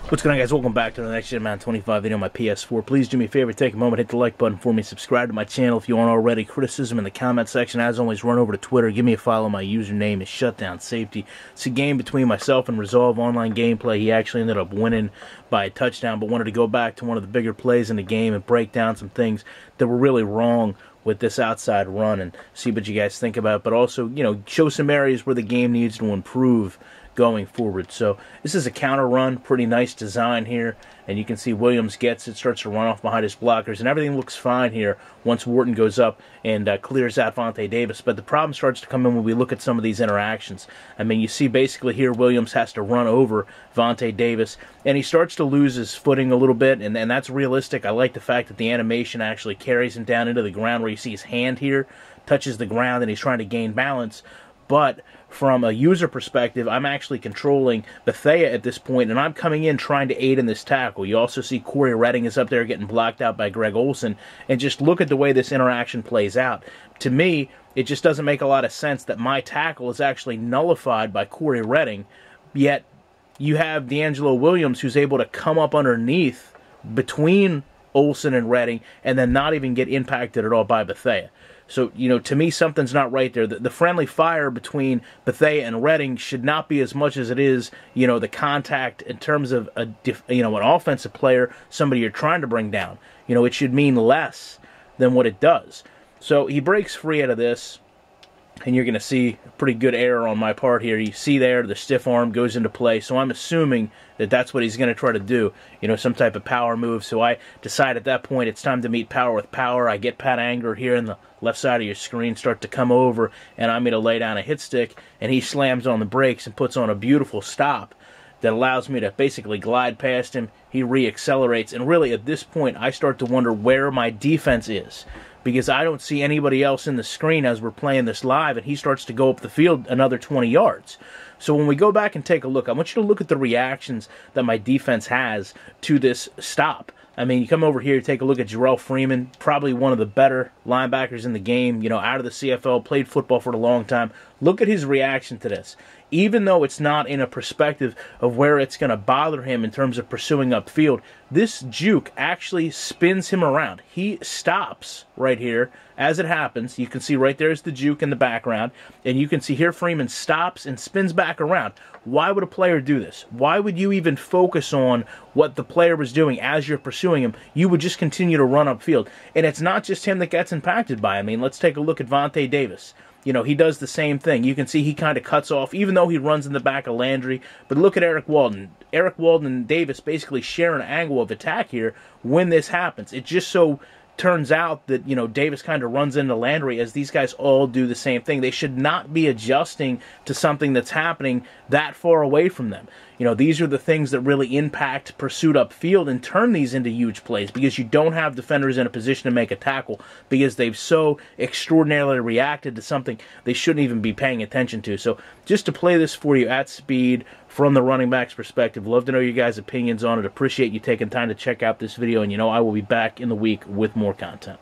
What's going on, guys? Welcome back to the next Gen Madden 25 video on my PS4. Please do me a favor, take a moment, hit the like button for me, subscribe to my channel if you aren't already. Criticism in the comment section. As always, run over to Twitter, give me a follow. My username is Shutdown Safety. It's a game between myself and Resolve Online Gameplay. He actually ended up winning by a touchdown, but wanted to go back to one of the bigger plays in the game and break down some things that were really wrong with this outside run and see what you guys think about it, but also, you know, show some areas where the game needs to improve going forward. So this is a counter run, pretty nice design here, and you can see Williams gets it, starts to run off behind his blockers, and everything looks fine here once Wharton goes up and clears out Vontae Davis. But the problem starts to come in when we look at some of these interactions. I mean, you see basically here Williams has to run over Vontae Davis, and he starts to lose his footing a little bit, and that's realistic. I like the fact that the animation actually carries him down into the ground, where you see his hand here touches the ground and he's trying to gain balance. But from a user perspective, I'm actually controlling Bethea at this point, and I'm coming in trying to aid in this tackle. You also see Corey Redding is up there getting blocked out by Greg Olsen, and just look at the way this interaction plays out. To me, it just doesn't make a lot of sense that my tackle is actually nullified by Corey Redding, yet you have D'Angelo Williams who's able to come up underneath between Olsen and Redding and then not even get impacted at all by Bethea. So, you know, to me, something's not right there. The friendly fire between Bethea and Redding should not be as much as it is, you know, the contact in terms of, an offensive player, somebody you're trying to bring down. You know, it should mean less than what it does. So he breaks free out of this, and you're going to see a pretty good error on my part here. You see there, the stiff arm goes into play, so I'm assuming that that's what he's going to try to do, you know, some type of power move. So I decide at that point it's time to meet power with power. I get Pat Anger here in the left side of your screen, start to come over, and I'm going to lay down a hit stick, and he slams on the brakes and puts on a beautiful stop that allows me to basically glide past him. He re-accelerates, and really at this point I start to wonder where my defense is, because I don't see anybody else in the screen as we're playing this live, and he starts to go up the field another 20 yards. So when we go back and take a look, I want you to look at the reactions that my defense has to this stop. I mean, you come over here, take a look at Jarrell Freeman, probably one of the better linebackers in the game, you know, out of the CFL, played football for a long time. Look at his reaction to this. Even though it's not in a perspective of where it's going to bother him in terms of pursuing upfield, this juke actually spins him around. He stops right here as it happens. You can see right there is the juke in the background, and you can see here Freeman stops and spins back around. Why would a player do this? Why would you even focus on what the player was doing as you're pursuing him? You would just continue to run upfield. And it's not just him that gets impacted by it. I mean, let's take a look at Vontae Davis. You know, he does the same thing. You can see he kind of cuts off, even though he runs in the back of Landry. But look at Eric Walden. Eric Walden and Davis basically share an angle of attack here when this happens. It just so turns out that, you know, Davis kind of runs into Landry, as these guys all do the same thing. They should not be adjusting to something that's happening that far away from them. You know, these are the things that really impact pursuit upfield and turn these into huge plays, because you don't have defenders in a position to make a tackle because they've so extraordinarily reacted to something they shouldn't even be paying attention to. So just to play this for you at speed from the running back's perspective, love to know your guys' opinions on it. Appreciate you taking time to check out this video, and you know I will be back in the week with more content.